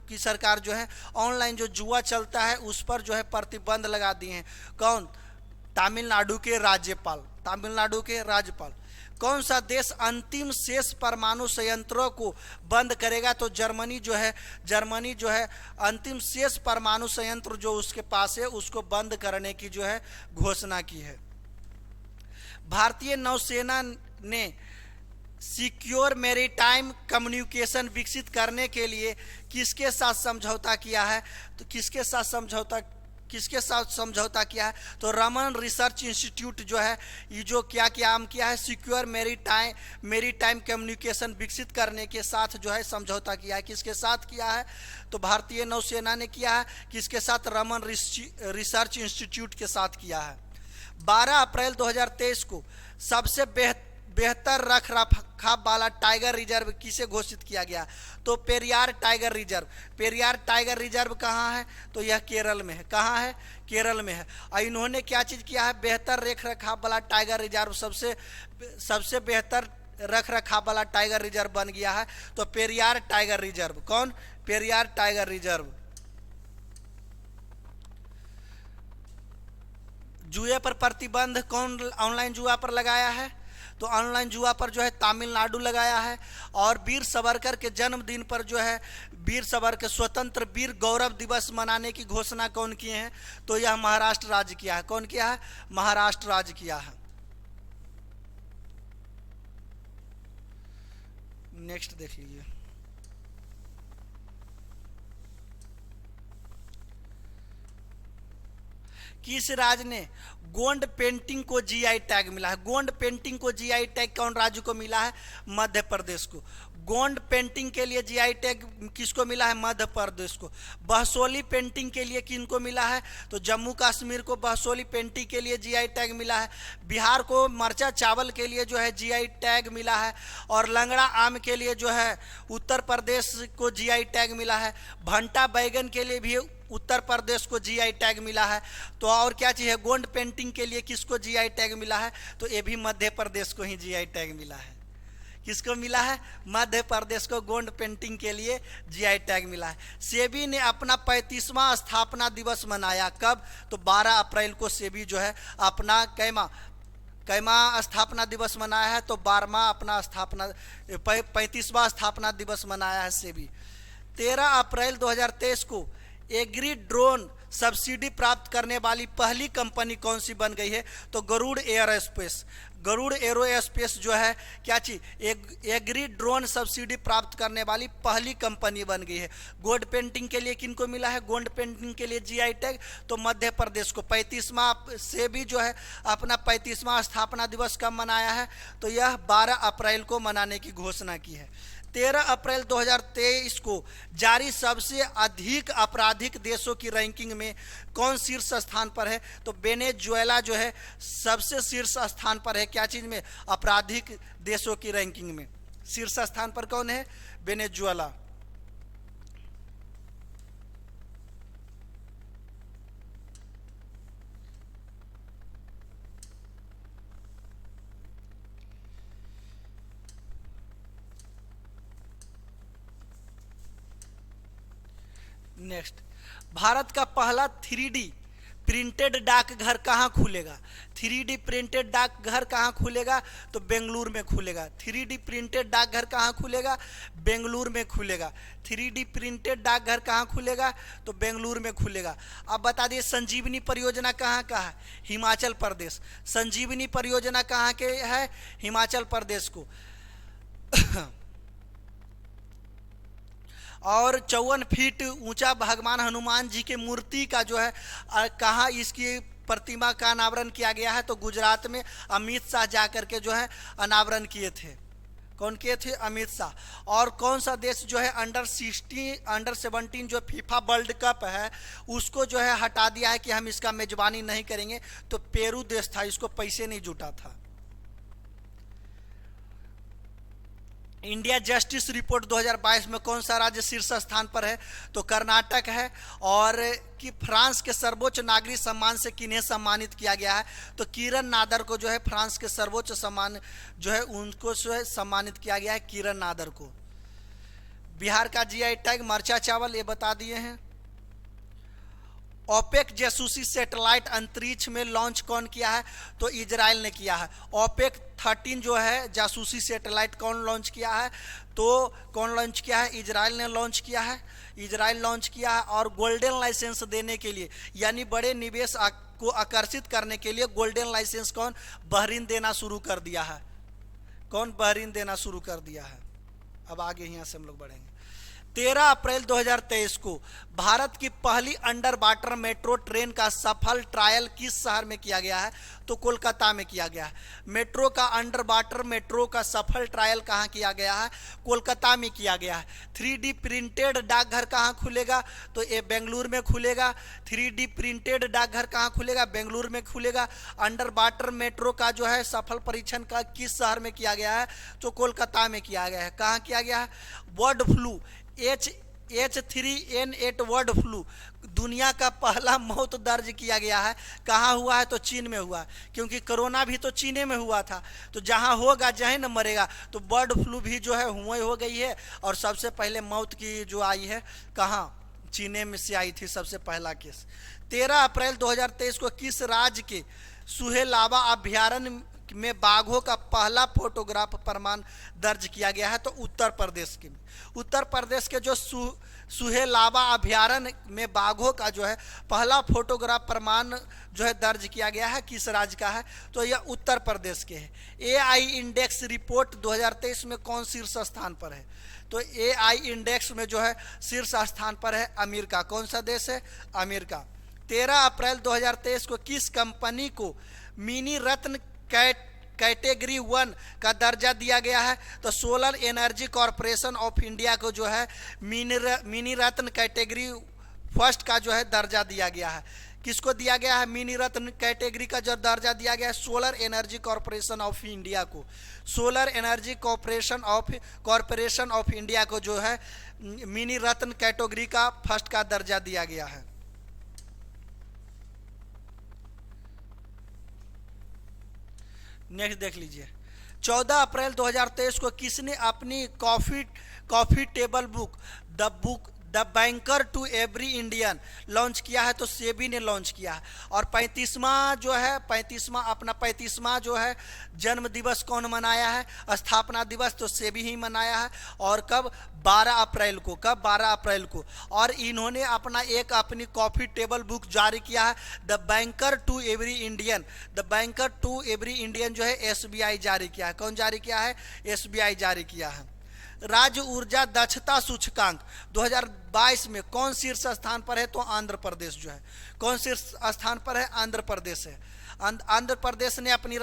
की सरकार जो है ऑनलाइन जो जुआ चलता है उस पर जो है प्रतिबंध लगा दिए हैं। कौन? तमिलनाडु के राज्यपाल। कौन सा देश अंतिम शेष परमाणु संयंत्रों को बंद करेगा? तो जर्मनी जो है अंतिम शेष परमाणु संयंत्र जो उसके पास है उसको बंद करने की जो है घोषणा की है। भारतीय नौसेना ने सिक्योर मैरीटाइम कम्युनिकेशन विकसित करने के लिए किसके साथ समझौता किया है? तो किसके साथ समझौता किया है? तो रमन रिसर्च इंस्टीट्यूट जो है ये जो क्या काम किया है? सिक्योर मैरीटाइम कम्युनिकेशन विकसित करने के साथ जो है समझौता किया है। किसके साथ किया है? तो भारतीय नौसेना ने किया है। किसके साथ? रमन रिसर्च इंस्टीट्यूट के साथ किया है। 12 अप्रैल 2023 को सबसे बेहतर रख रखाव वाला टाइगर रिजर्व किसे घोषित किया गया? तो पेरियार टाइगर रिजर्व कहाँ है? तो यह केरल में है। कहाँ है? केरल में है। और इन्होंने क्या चीज़ किया है? बेहतर रख रखाव वाला टाइगर रिजर्व, सबसे बेहतर रख रखाव वाला टाइगर रिजर्व बन गया है। तो पेरियार टाइगर रिजर्व। कौन? Periyar tiger reserve. जुए पर प्रतिबंध कौन ऑनलाइन जुआ पर लगाया है? तो ऑनलाइन जुआ पर जो है तमिलनाडु लगाया है। और वीर सावरकर के जन्मदिन पर जो है वीर सावरकर स्वतंत्र वीर गौरव दिवस मनाने की घोषणा कौन किए हैं? तो यह महाराष्ट्र राज्य किया है। कौन किया है? महाराष्ट्र राज्य किया है। नेक्स्ट देख लीजिए। किस राज्य ने गोंड पेंटिंग को जीआई टैग मिला है? गोंड पेंटिंग को जीआई टैग कौन राज्य को मिला है? मध्य प्रदेश को। गोंड पेंटिंग के लिए जीआई टैग किसको मिला है? मध्य प्रदेश को। बहसोली पेंटिंग के लिए किनको मिला है? तो जम्मू कश्मीर को बहसोली पेंटिंग के लिए जीआई टैग मिला है। बिहार को मरचा चावल के लिए जो है जीआई टैग मिला है। और लंगड़ा आम के लिए जो है उत्तर प्रदेश को जीआई टैग मिला है। भंटा बैगन के लिए भी उत्तर प्रदेश को जीआई टैग मिला है। तो और क्या चीज़ है? गोंड पेंटिंग के लिए किसको जीआई टैग मिला है? तो ये भी मध्य प्रदेश को ही जीआई टैग मिला है। किसको मिला है? मध्य प्रदेश को गोंड पेंटिंग के लिए जीआई टैग मिला है। सेबी ने अपना 35वां स्थापना दिवस मनाया। कब? तो 12 अप्रैल को सेबी जो है अपना कैमा स्थापना दिवस मनाया है। तो 35वां स्थापना दिवस मनाया है सेबी। 13 अप्रैल 2023 को एग्री ड्रोन सब्सिडी प्राप्त करने वाली पहली कंपनी कौन सी बन गई है? तो गरुड़ एरोस्पेस जो है क्या चीज एग्री ड्रोन सब्सिडी प्राप्त करने वाली पहली कंपनी बन गई है। गोंड पेंटिंग के लिए किनको मिला है? गोंड पेंटिंग के लिए जीआई टैग तो मध्य प्रदेश को। 35वां से भी जो है अपना 35वां स्थापना दिवस कब मनाया है? तो यह 12 अप्रैल को मनाने की घोषणा की है। 13 अप्रैल 2023 को जारी सबसे अधिक आपराधिक देशों की रैंकिंग में कौन शीर्ष स्थान पर है? तो वेनेजुएला जो है सबसे शीर्ष स्थान पर है। क्या चीज में? आपराधिक देशों की रैंकिंग में शीर्ष स्थान पर कौन है? वेनेजुएला। नेक्स्ट, भारत का पहला 3D प्रिंटेड डाकघर कहाँ खुलेगा? 3D प्रिंटेड डाकघर कहाँ खुलेगा? तो बेंगलुरु में खुलेगा। 3D प्रिंटेड डाकघर कहाँ खुलेगा? बेंगलुरु में खुलेगा। 3D प्रिंटेड डाकघर कहाँ खुलेगा? तो बेंगलुरु में खुलेगा। अब बता दिए संजीवनी परियोजना कहाँ का है? हिमाचल प्रदेश। संजीवनी परियोजना कहाँ के है? हिमाचल प्रदेश को। और 54 फीट ऊंचा भगवान हनुमान जी के मूर्ति का जो है कहाँ इसकी प्रतिमा का अनावरण किया गया है? तो गुजरात में अमित शाह जाकर के जो है अनावरण किए थे। कौन किए थे? अमित शाह। और कौन सा देश जो है अंडर 17 जो फीफा वर्ल्ड कप है उसको जो है हटा दिया है कि हम इसका मेजबानी नहीं करेंगे? तो पेरू देश था, इसको पैसे नहीं जुटा था। इंडिया जस्टिस रिपोर्ट 2022 में कौन सा राज्य शीर्ष स्थान पर है? तो कर्नाटक है। और कि फ्रांस के सर्वोच्च नागरिक सम्मान से किन्हें सम्मानित किया गया है? तो किरण नादर को जो है फ्रांस के सर्वोच्च सम्मान जो है उनको जो है सम्मानित किया गया है, किरण नादर को। बिहार का जीआई टैग मरचा चावल, ये बता दिए हैं। ओपेक जासूसी सैटेलाइट अंतरिक्ष में लॉन्च कौन किया है? तो इजराइल ने किया है। ओपेक 13 जो है जासूसी सैटेलाइट कौन लॉन्च किया है? तो कौन लॉन्च किया है? इजराइल ने लॉन्च किया है। इजराइल लॉन्च किया है। और गोल्डन लाइसेंस देने के लिए यानी बड़े निवेश को आकर्षित करने के लिए गोल्डन लाइसेंस कौन? बहरीन देना शुरू कर दिया है। कौन? बहरीन देना शुरू कर दिया है। अब आगे यहाँ से हम लोग बढ़ेंगे। 13 अप्रैल 2023 को भारत की पहली अंडर वाटर मेट्रो ट्रेन का सफल ट्रायल किस शहर में किया गया है? तो कोलकाता में किया गया है। मेट्रो का अंडर वाटर मेट्रो का सफल ट्रायल कहाँ किया गया है? कोलकाता में किया गया है। 3D प्रिंटेड डाकघर कहाँ खुलेगा? तो ये बेंगलुरु में खुलेगा। 3D प्रिंटेड डाकघर कहाँ खुलेगा? बेंगलुरु में खुलेगा। अंडर वाटर मेट्रो का जो है सफल परीक्षण का किस शहर में किया गया है? तो कोलकाता में किया गया है। कहाँ किया गया है? Bird flu H3N8 bird flu दुनिया का पहला मौत दर्ज किया गया है। कहाँ हुआ है? तो चीन में हुआ, क्योंकि कोरोना भी तो चीन में हुआ था। तो जहाँ होगा जहीं न मरेगा, तो बर्ड फ्लू भी जो है हुआ हो गई है। और सबसे पहले मौत की जो आई है कहाँ? चीन में से आई थी सबसे पहला केस। 13 अप्रैल 2023 को किस राज्य के सुहेलावा अभ्यारण्य में बाघों का पहला फोटोग्राफ प्रमाण दर्ज किया गया है? तो उत्तर प्रदेश के। उत्तर प्रदेश के जो सुहेलावा अभ्यारण्य में बाघों का जो है पहला फोटोग्राफ प्रमाण जो है दर्ज किया गया है, किस राज्य का है? तो यह उत्तर प्रदेश के है। AI इंडेक्स रिपोर्ट 2023 में कौन शीर्ष स्थान पर है? तो AI इंडेक्स में जो है शीर्ष स्थान पर है अमेरिका। कौन सा देश है? अमेरिका। 13 अप्रैल 2023 को किस कंपनी को मिनी रत्न कैटेगरी 1 का दर्जा दिया गया है? तो solar energy corporation of India को जो है मिनी रत्न कैटेगरी 1 का जो है दर्जा दिया गया है। किसको दिया गया है मिनी रत्न कैटेगरी का जो दर्जा दिया गया है? Solar energy corporation of India को। Solar energy corporation of India को जो है मिनी रत्न कैटेगरी का फर्स्ट का दर्जा दिया गया है। नेक्स्ट देख लीजिए। 14 अप्रैल 2023 को किसने अपनी coffee table book the banker to every Indian launch किया है? तो सेबी ने लॉन्च किया है। और 35वां जो है जन्म दिवस कौन मनाया है? स्थापना दिवस तो सेबी ही मनाया है। और कब? 12 अप्रैल को। कब? 12 अप्रैल को। और इन्होंने अपनी कॉफी टेबल बुक जारी किया है, the banker to every Indian. The banker to every Indian जो है SBI जारी किया है। कौन जारी किया है? SBI जारी किया है। राज्य ऊर्जा दक्षता सूचकांक 2022 में कौन शीर्ष स्थान पर है? तो आंध्र प्रदेश जो है। कौन शीर्ष स्थान पर है? आंध्र प्रदेश है। आंध्र प्रदेश ने अपनी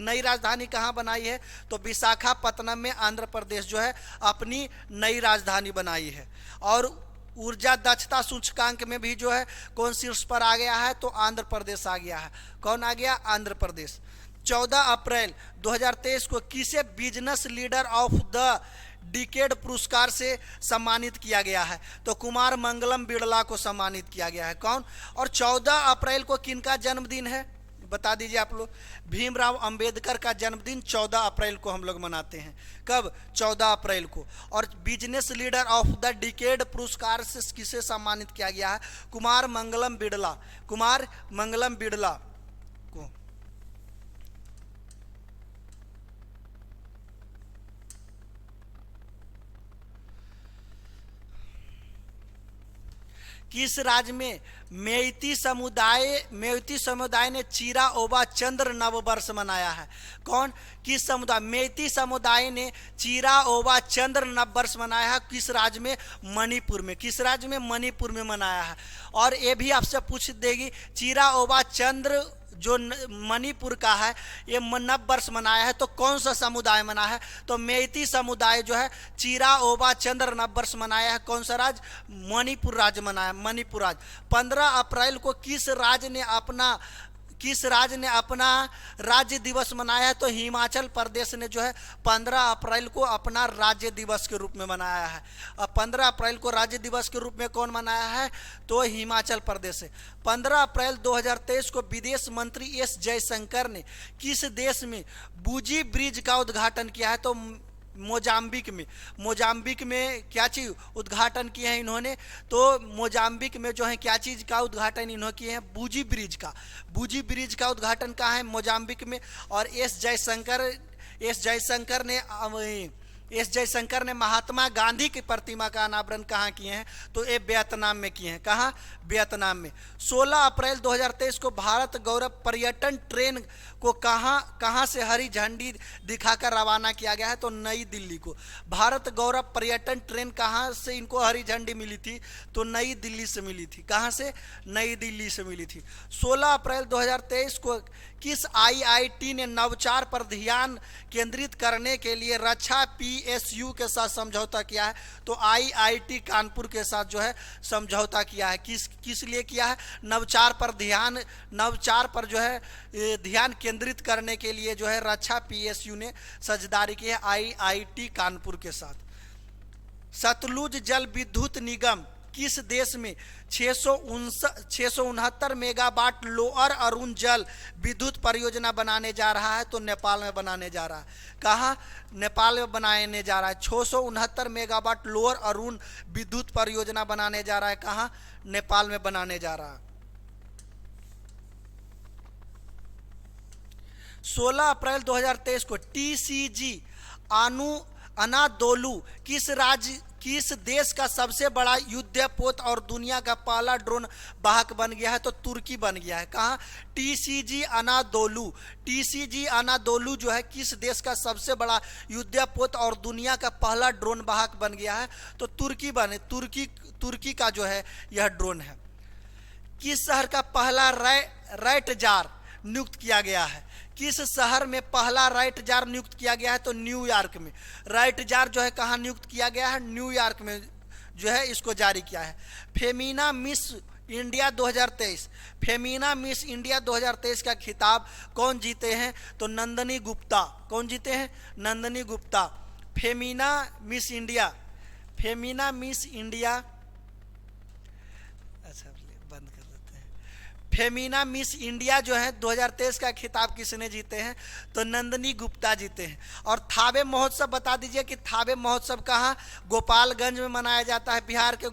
नई राजधानी कहाँ बनाई है? तो विशाखापत्तनम में आंध्र प्रदेश जो है अपनी नई राजधानी बनाई है। और ऊर्जा दक्षता सूचकांक में भी जो है कौन शीर्ष पर आ गया है? तो आंध्र प्रदेश आ गया है। कौन आ गया? आंध्र प्रदेश। 14 अप्रैल 2023 को किसे business leader of the decade पुरस्कार से सम्मानित किया गया है? तो कुमार मंगलम बिड़ला को सम्मानित किया गया है। कौन? और 14 अप्रैल को किनका जन्मदिन है? बता दीजिए आप लोग। भीमराव अंबेडकर का जन्मदिन 14 अप्रैल को हम लोग मनाते हैं। कब? 14 अप्रैल को। और business leader of the decade पुरस्कार से किसे सम्मानित किया गया है? कुमार मंगलम बिड़ला, कुमार मंगलम बिड़ला को। किस राज्य में मेइती समुदाय ने चीरा ओबा चंद्र नववर्ष मनाया है? कौन? किस समुदाय? मेइती समुदाय ने चीरा ओबा चंद्र नववर्ष मनाया है। किस राज्य में? मणिपुर में। किस राज्य में? मणिपुर में मनाया है। और ये भी आपसे पूछ देगी, चीरा ओबा चंद्र जो मणिपुर का है ये नववर्ष मनाया है, तो कौन सा समुदाय मना है? तो मेइती समुदाय जो है चीरा ओबा चंद्र नववर्ष मनाया है। कौन सा राज्य? मणिपुर राज्य मनाया, मणिपुर राज्य। 15 अप्रैल को किस राज्य ने अपना राज्य दिवस मनाया है? तो हिमाचल प्रदेश ने जो है 15 अप्रैल को अपना राज्य दिवस के रूप में मनाया है। अब 15 अप्रैल को राज्य दिवस के रूप में कौन मनाया है? तो हिमाचल प्रदेश है। 15 अप्रैल 2023 को विदेश मंत्री एस जयशंकर ने किस देश में बूजी ब्रिज का उद्घाटन किया है? तो मोजाम्बिक में क्या चीज़ उद्घाटन किए हैं इन्होंने? तो मोजाम्बिक में जो है क्या चीज़ का उद्घाटन इन्होंने किए हैं? बूजी ब्रिज का उद्घाटन कहाँ है? मोजाम्बिक में। और एस जयशंकर ने महात्मा गांधी की प्रतिमा का अनावरण कहाँ किए हैं? तो ये वियतनाम में किए हैं। कहाँ? वियतनाम में। 16 अप्रैल 2023 को भारत गौरव पर्यटन ट्रेन को कहाँ से हरी झंडी दिखाकर रवाना किया गया है? तो नई दिल्ली को। भारत गौरव पर्यटन ट्रेन कहाँ से इनको हरी झंडी मिली थी? तो नई दिल्ली से मिली थी। कहाँ से? नई दिल्ली से मिली थी। 16 अप्रैल 2023 को किस आईआईटी ने नवाचार पर ध्यान केंद्रित करने के लिए रक्षा पीएसयू के साथ समझौता किया है? तो आईआईटी कानपुर के साथ जो है समझौता किया है। किस लिए किया है? नवाचार पर जो है ध्यान केंद्रित करने के लिए जो है रक्षा पीएसयू ने साझेदारी की है आईआईटी कानपुर के साथ। सतलुज जल विद्युत निगम किस देश में 669 मेगावाट लोअर अरुण जल विद्युत परियोजना बनाने जा रहा है? तो नेपाल में बनाने जा रहा है। कहाँ? नेपाल में बनाने जा रहा है। 669 मेगावाट लोअर अरुण विद्युत परियोजना बनाने जा रहा है। कहाँ? नेपाल में बनाने जा रहा है। 16 अप्रैल 2023 को टीसीजी अनादोलू किस देश का सबसे बड़ा युद्धपोत और दुनिया का पहला ड्रोन वाहक बन गया है? तो तुर्की बन गया है। कहाँ? टीसीजी अनादोलू जो है किस देश का सबसे बड़ा युद्धपोत और दुनिया का पहला ड्रोन वाहक बन गया है? तो तुर्की का जो है यह ड्रोन है। किस शहर का पहला राइट जार नियुक्त किया गया है? किस शहर में पहला राइट जार नियुक्त किया गया है? तो न्यूयॉर्क में। राइट जार जो है कहाँ नियुक्त किया गया है? न्यूयॉर्क में जो है इसको जारी किया है। फेमिना मिस इंडिया 2023 का खिताब कौन जीते हैं? तो नंदनी गुप्ता। कौन जीते हैं? नंदनी गुप्ता। फेमिना मिस इंडिया, अच्छा बंद कर देते हैं। फेमिना मिस इंडिया जो है 2023 का खिताब किसने जीते हैं? तो नंदनी गुप्ता जीते हैं। और थावे महोत्सव बता दीजिए कि थावे महोत्सव कहाँ? गोपालगंज में मनाया जाता है। बिहार के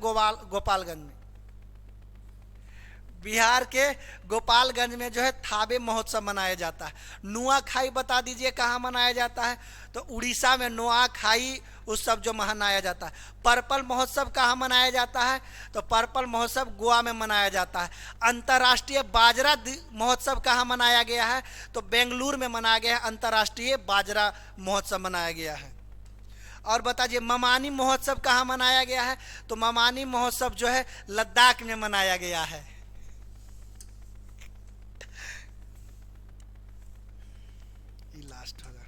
गोपालगंज में जो है थावे महोत्सव मनाया जाता है। नुआखाई बता दीजिए कहाँ मनाया जाता है? तो उड़ीसा में नुआखाई उत्सव जो मनाया जाता है। पर्पल महोत्सव कहाँ मनाया जाता है? तो पर्पल महोत्सव गोवा में मनाया जाता है। अंतर्राष्ट्रीय बाजरा महोत्सव कहाँ मनाया गया है? तो बेंगलुरु में मनाया गया है। अंतर्राष्ट्रीय बाजरा महोत्सव मनाया गया है। और बताइए ममानी महोत्सव कहाँ मनाया गया है? तो ममानी महोत्सव जो है लद्दाख में मनाया गया है। लास्ट होगा।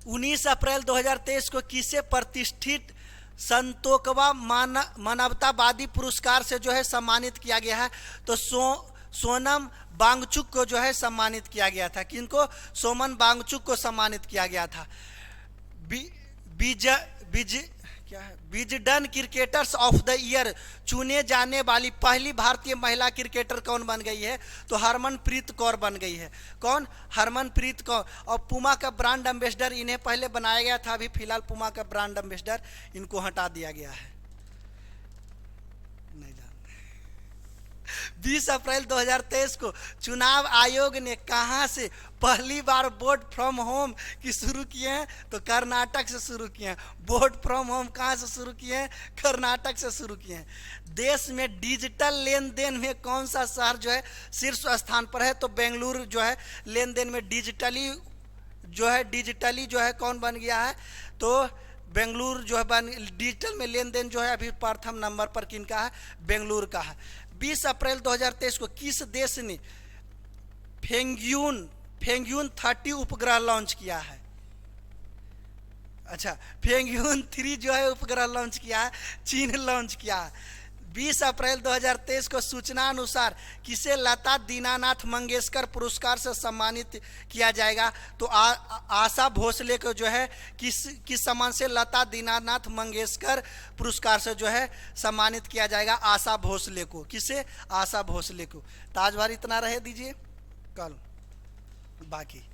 19 अप्रैल 2023 को किसे प्रतिष्ठित संतोकवा मानवतावादी पुरस्कार से जो है सम्मानित किया गया है? तो सोनम वांगचुक को जो है सम्मानित किया गया था। किनको? सोमन वांगचुक को सम्मानित किया गया था। Wisden cricketers of the year चुने जाने वाली पहली भारतीय महिला क्रिकेटर कौन बन गई है? तो हरमनप्रीत कौर बन गई है। कौन? हरमनप्रीत कौर। और पुमा का ब्रांड एम्बेसडर इन्हें पहले बनाया गया था, अभी फिलहाल पुमा का ब्रांड एम्बेसडर इनको हटा दिया गया है। नहीं जानते। 20 अप्रैल 2023 को चुनाव आयोग ने कहां से पहली बार वोट फ्रॉम होम की शुरू किए हैं? तो कर्नाटक से शुरू किए हैं। वोट फ्रॉम होम कहां से शुरू किए हैं? कर्नाटक से शुरू किए हैं। देश में डिजिटल लेन देन में कौन सा शहर जो है शीर्ष स्थान पर है? तो बेंगलुरु जो है लेन देन में डिजिटली जो है कौन बन गया है? तो बेंगलुरु जो है डिजिटल में लेन देन जो है अभी प्रथम नंबर पर किनका है? बेंगलुरु का है। 20 अप्रैल 2023 को किस देश ने फेंग्यून 30 उपग्रह लॉन्च किया है? अच्छा, फेंग्यून 3 जो है उपग्रह लॉन्च किया है, चीन लॉन्च किया है। 20 अप्रैल 2023 को सूचना अनुसार किसे लता दीनानाथ मंगेशकर पुरस्कार से सम्मानित किया जाएगा? तो आशा भोसले को जो है किस सम्मान से लता दीनानाथ मंगेशकर पुरस्कार से जो है सम्मानित किया जाएगा? आशा भोसले को। किसे? आशा भोसले को। तो आज भर इतना रहे दीजिए, कल बाकी।